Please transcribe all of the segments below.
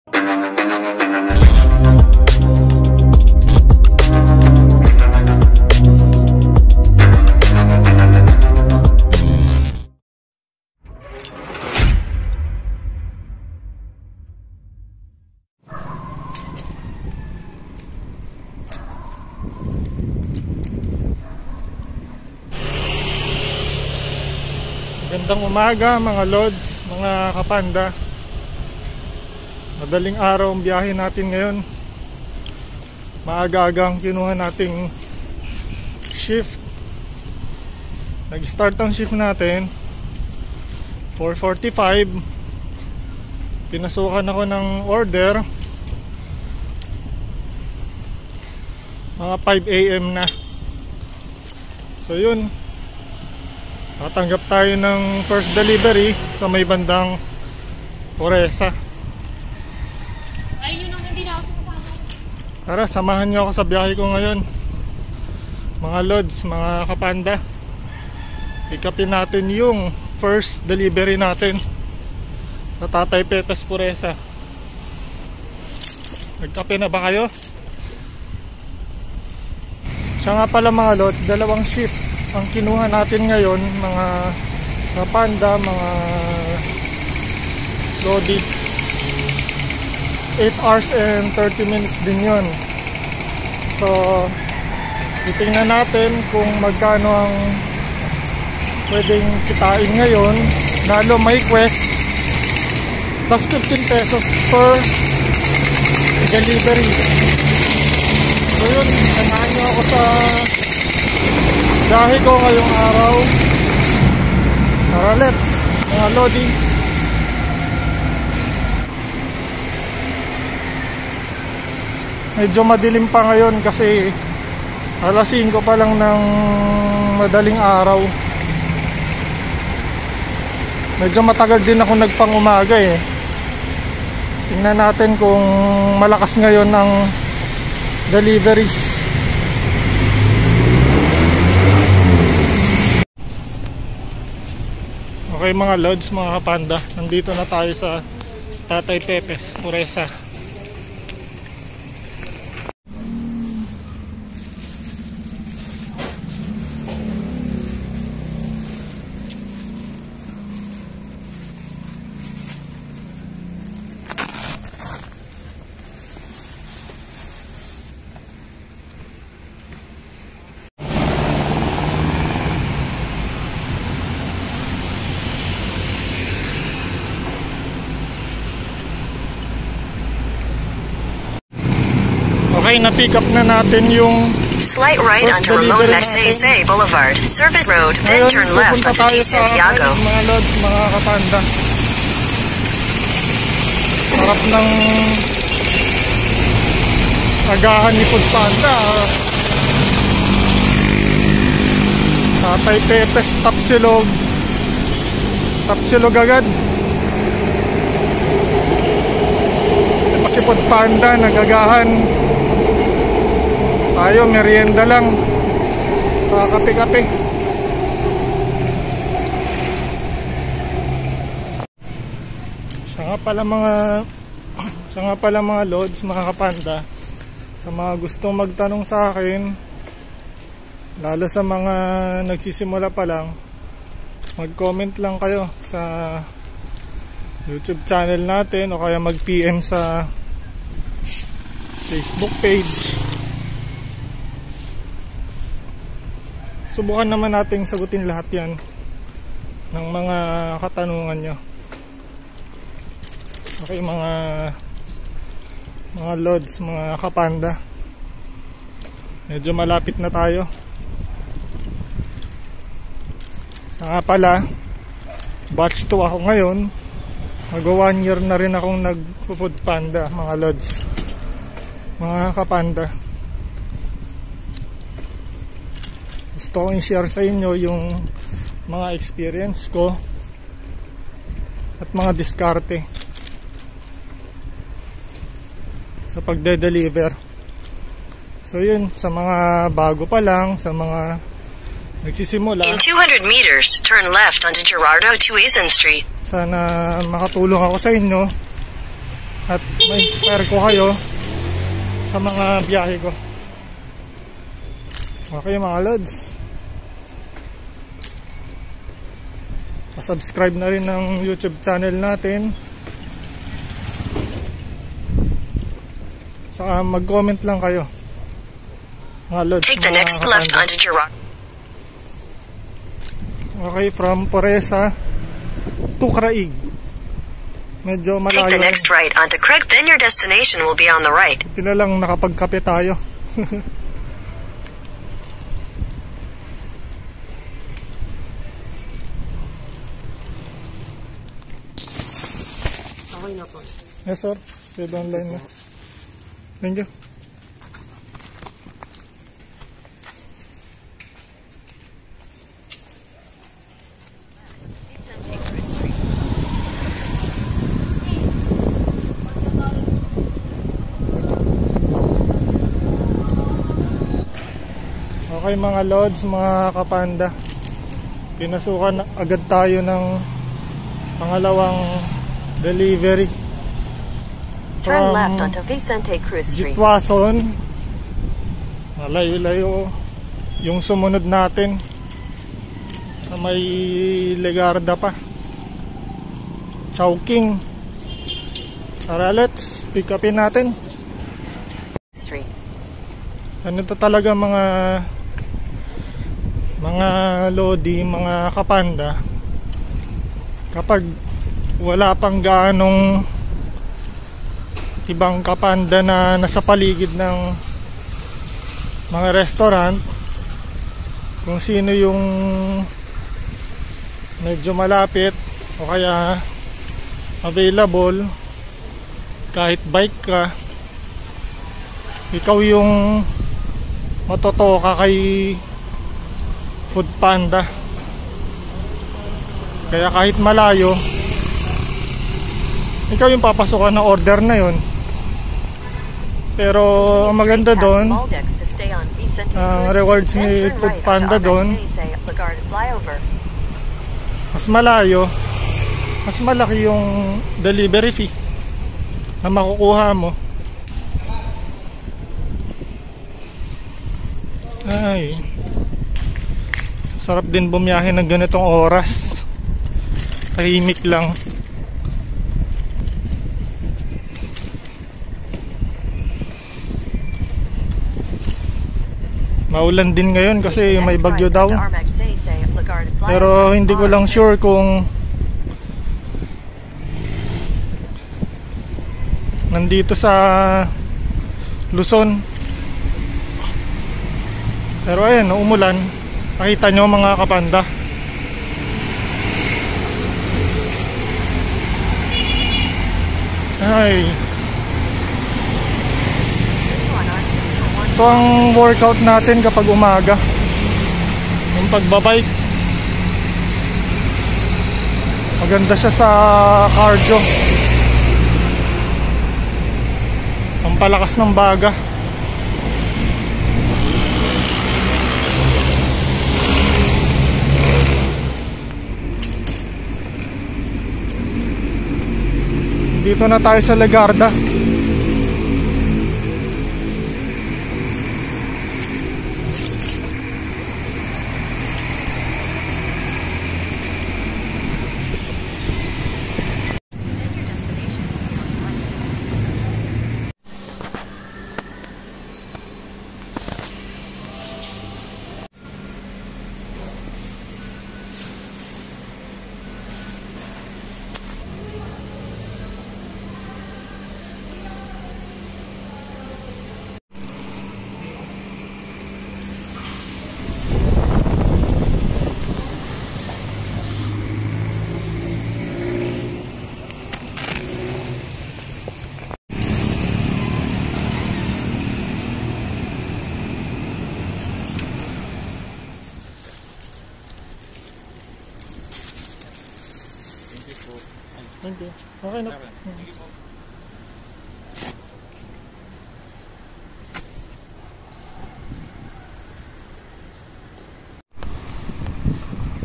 Magandang umaga mga lods, mga kapanda. Madaling araw ang biyahe natin ngayon. Maaga-agang kinuha nating shift. Nag-start ang shift natin 4:45. Pinasukan ako ng order mga 5 AM na. So yun, tatanggap tayo ng first delivery sa may bandang Oresa. Ay, yun ang hindi na ako kasama. Tara, samahan nyo ako sa biyahe ko ngayon. Mga lods, mga kapanda. Pick-upin natin yung first delivery natin sa Tatay Pepes Puresa. Nagkape na ba kayo? Siya nga pala mga lods, dalawang shift ang kinuha natin ngayon, mga kapanda, mga lodi. 8 hours and 30 minutes din yun. So titingnan natin kung magkano ang pwedeng kitain ngayon. Lalo may quest plus 15 pesos per delivery. So yun, samahan nyo ako sa biyahe ko ngayong araw. Tara, let's, mga lodi. Medyo madilim pa ngayon kasi alas 5 pa lang ng madaling araw. Medyo matagal din ako nagpang-umaga eh. Tingnan natin kung malakas ngayon ang deliveries. Okay mga lods, mga kapanda, nandito na tayo sa Tatay Pepes Puresa. Okay, na-pick up na natin yung slight right onto Ramon Magsaysay Boulevard, Service Road, then turn left onto T. Santiago. Mga lods, mga kapanda, harap ng agahan ni Pudpanda, Tatay Pepes, Tapsilog agad. Si Pudpanda nagagahan, tayo merienda lang sa kape-kape. Siya nga pala mga lods, mga kapanda, sa mga gustong magtanong sa akin, lalo sa mga nagsisimula pa lang, mag-comment lang kayo sa YouTube channel natin o kaya mag-PM sa Facebook page. Subukan naman nating sagutin lahat yan ng mga katanungan nyo. Okay mga lods, mga kapanda, medyo malapit na tayo. Nga pala, batch 2 ako ngayon. Mag-1 year na rin akong nag-food panda, mga lods, mga kapanda. Gusto kong i-share sa inyo yung mga experience ko at mga diskarte sa pagde-deliver. So yun, sa mga bago pa lang, sa mga nagsisimula, in 200 meters, turn left onto Gerardo Tuizon Street. Sana makatulong ako sa inyo at ma-inspire ko kayo sa mga biyahe ko. Okay mga lods, subscribe na rin ng YouTube channel natin. Saka mag-comment lang kayo mga lods. Take the next left onto Girard. Okay, from Poresa to Craig. Medyo malayo. Take the next right onto Craig, then your destination will be on the right. Pila lang nakapagkape tayo. Okay na po. Yes sir, pwede online na. Thank you. Okay mga lods, mga kapanda, pinasukan agad tayo ng pangalawang delivery. Turn left onto Vicente Cruz Street. Jitwason, malayo-layo yung sumunod natin sa may Legarda pa, Chowking. Tara, let's pick upin natin. Street. Ano to talaga mga lodi, mga kapanda, kapag wala pang gaanong ibang kapanda na nasa paligid ng mga restaurant, kung sino yung medyo malapit o kaya available, kahit bike ka, ikaw yung matotoka kay Food Panda. Kaya kahit malayo, ikaw yung papasukan ng order na yun. Pero ang maganda doon, ang rewards ni Food Panda doon, mas malayo, mas malaki yung delivery fee na makukuha mo. Ay, sarap din bumiyahe ng ganitong oras. Tahimik lang. Maulan din ngayon kasi may bagyo daw. Pero hindi ko lang sure kung nandito sa Luzon. Pero ayan, umulan. Nakita nyo mga kapanda. Ay, ito ang workout natin kapag umaga, yung pagbabike. Maganda siya sa cardio, pampalakas ng baga. Dito na tayo sa Legarda. Thank you. Okay na.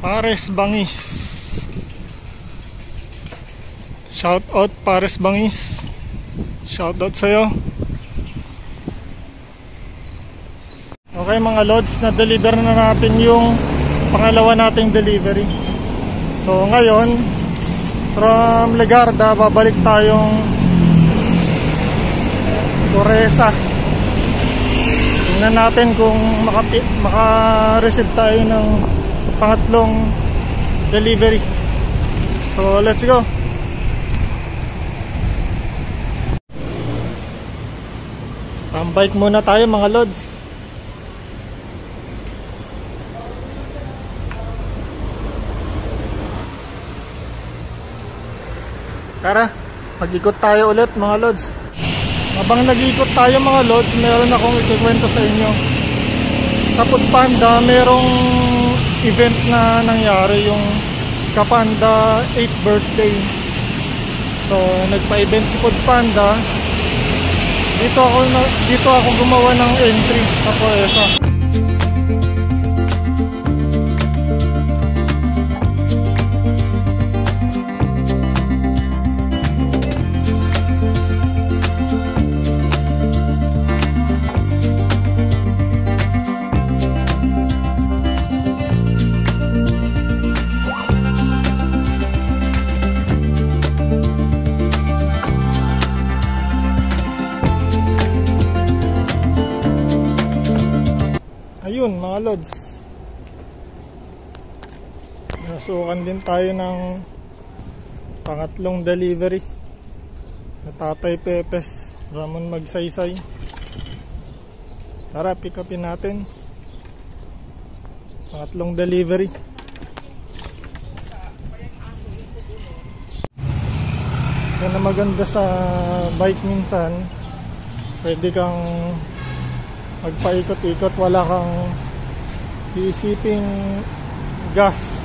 Pares Bangis. Shout out Pares Bangis. Shoutout sa'yo. Okay mga lods, na-deliver na natin yung pangalawa nating delivery. So ngayon, from Legarda, babalik tayong Coreza. Tingnan natin kung maka-receive tayo ng pangatlong delivery. So let's go. Bike muna tayo mga lods. Tara, mag-ikot tayo ulit mga lods. Habang nag-ikot tayo mga lods, meron akong ikikwento sa inyo. Sa Foodpanda, merong event na nangyari, yung Kapanda 8th birthday. So nagpa-event si Foodpanda. Dito ako gumawa ng entry sa Coreza. Ayun mga lods, nasukan din tayo ng pangatlong delivery sa Tatay Pepes, Ramon Magsaysay. Tara, pick upin natin pangatlong delivery. Yan na maganda sa bike, minsan pwede kang magpaikot-ikot, wala kang iisiping gas.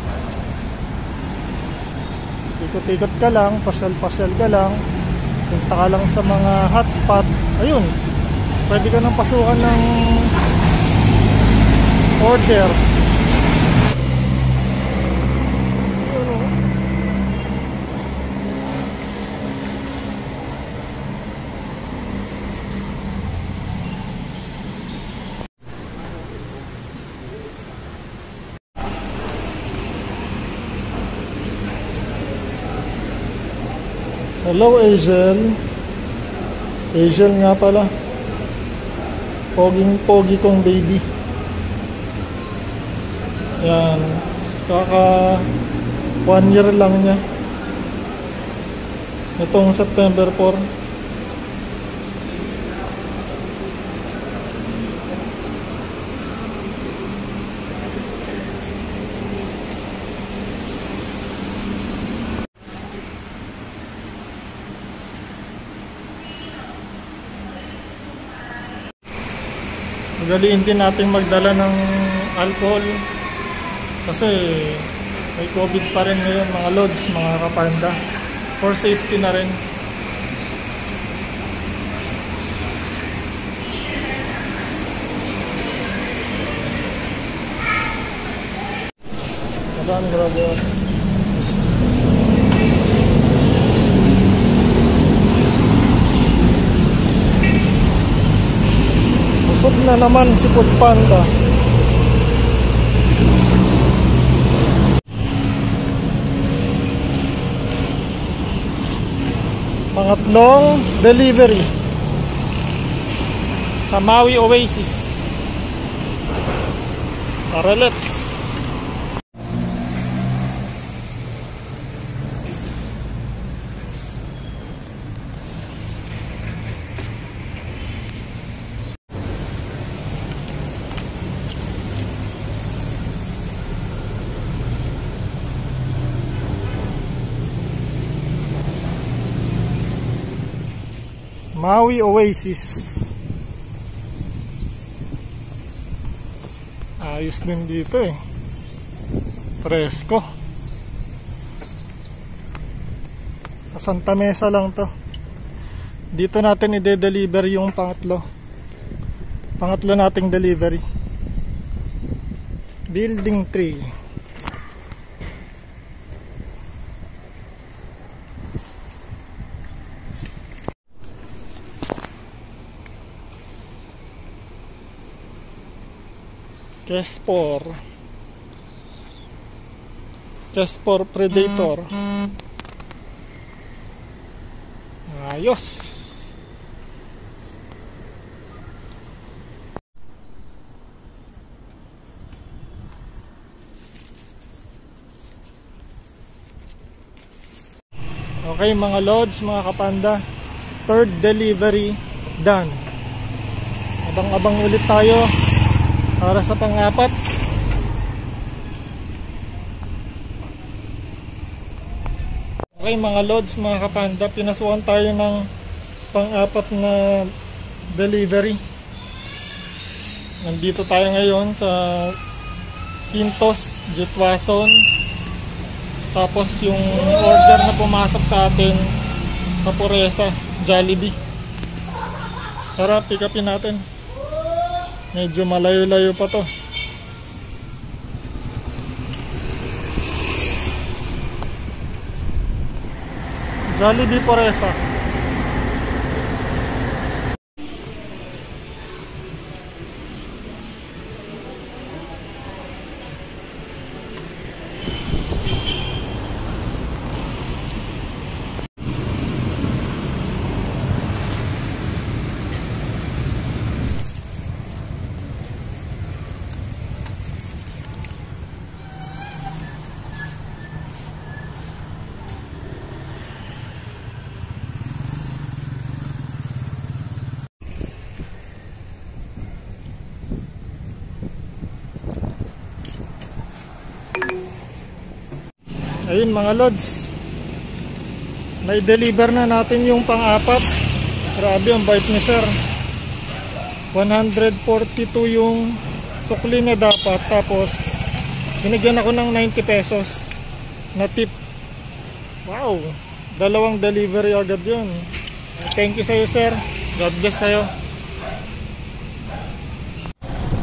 Ikot-ikot ka lang, pasyal-pasyal ka lang, punta ka lang sa mga hotspot. Ayun, pwede ka nang pasukan ng order. Hello Angel. Angel nga pala. Poging-pogi kong baby. Yan. Kaka 1 year lang niya. Itong September 4. Magaliin din natin magdala ng alcohol kasi may COVID pa rin ngayon mga lods, mga kapanda, for safety na rin. Grabe. Busog na naman si Foodpanda. Pangatlong delivery sa Maui Oasis. Tara, let's. Maui Oasis. Ayos din dito eh. Presko. Sa Santa Mesa lang to. Dito natin i-deliver yung pangatlo nating delivery. Building 3. Chespor Predator. Ayos. Okay mga lods, mga kapanda, third delivery done. Abang-abang ulit tayo para sa pang-apat. Okay mga lods, mga kapanda, pinasukan tayo ng pang-apat na delivery. Nandito tayo ngayon sa Quintos, Jitwason. Tapos yung order na pumasok sa atin sa Puresa, Jollibee. Tara, pick upin natin. Medyo malayo-layo pa to. Jollibee Puresa. Ayun mga lods, may deliver na natin yung pang-apat. Grabe ang bait ni sir. 142 yung sukli na dapat, tapos binigyan ako ng 90 pesos na tip. Wow, dalawang delivery agad yun. Thank you sa'yo sir, God bless sa'yo.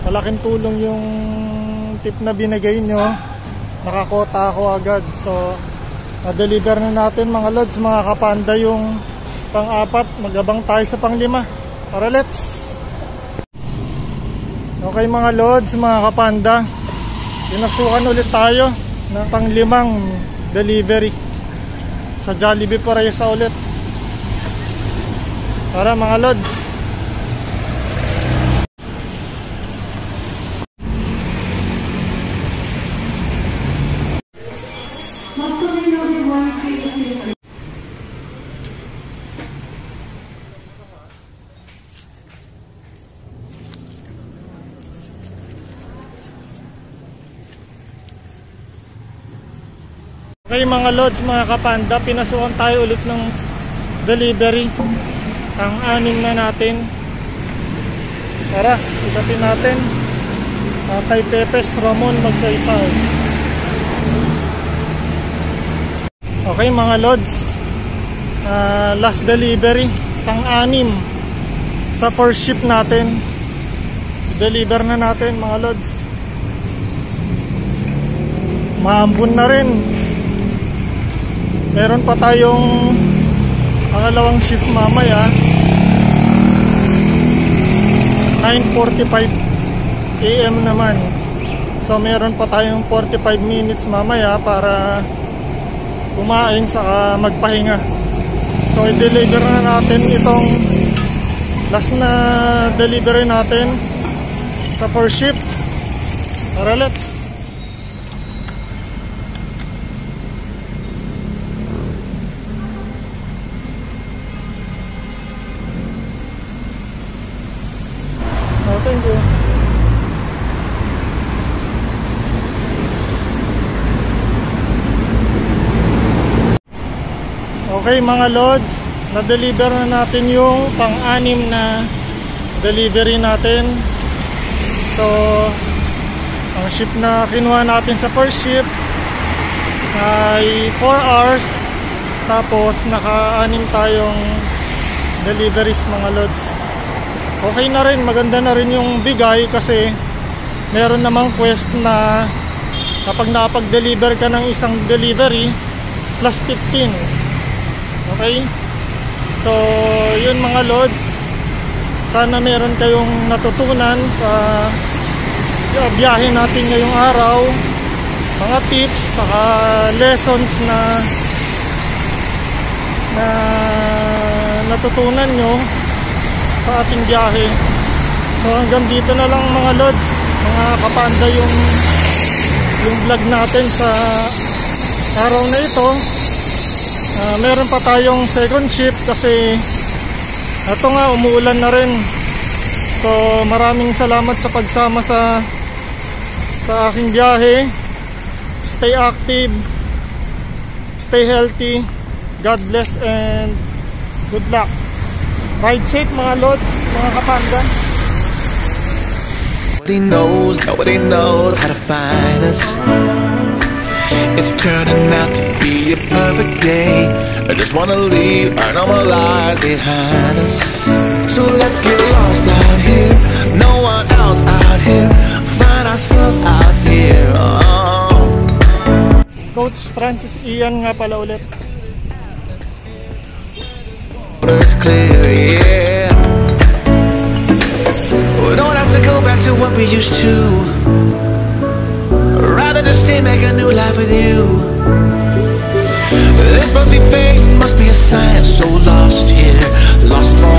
Malaking tulong yung tip na binigay nyo. Nakakota ako agad. So na-deliver na natin mga lods, mga kapanda, yung pang-apat. Magabang tayo sa pang-lima. Tara, let's. Okay mga lods, mga kapanda, pinasukan ulit tayo ng pang-limang delivery sa Jollibee Puresa ulit. Tara mga lods. Okay mga lods, mga kapanda, pinasukan tayo ulit ng delivery. Ang anim na natin. Tara, ikapin natin. Kay Pepes Ramon Magsaysay. Okay mga lods, last delivery, pang-anim sa first ship natin. Deliver na natin mga lods. Maambun na rin. Meron pa tayong pangalawang shift mamaya, 9:45 AM naman. So meron pa tayong 45 minutes mamaya para kumain saka magpahinga. So i-deliver na natin itong last na delivery natin sa first shift. Tara, let's. Thank you. Okay mga lods, na-deliver na natin yung pang-anim na delivery natin. So ang ship na kinuha natin sa first ship ay 4 hours, tapos naka-anim tayong deliveries mga lods. Okay na rin, maganda na rin yung bigay kasi meron namang quest na kapag nakapag-deliver ka ng isang delivery plus 15. Okay? So yun mga lods, sana meron kayong natutunan sa biyahe natin ngayong araw, mga tips saka lessons na natutunan nyo sa ating biyahe. So hanggang dito na lang mga lods, mga kapanda, yung vlog natin sa araw na ito. Meron pa tayong second shift kasi ito nga, umuulan na rin. So maraming salamat sa pagsama sa aking biyahe. Stay active, stay healthy, God bless and good luck. Ride safe mga lods, mga kapanda. Nobody knows how to find us. It's turning out to be a perfect day. I just wanna leave our normal lives behind us. So let's get lost out here. No one else out here. Find ourselves out here. Coach Francis Ian nga pala ulit. It's clear, yeah. We don't have to go back to what we used to. Rather than stay, make a new life with you. This must be fate, must be a sign. So lost here, lost for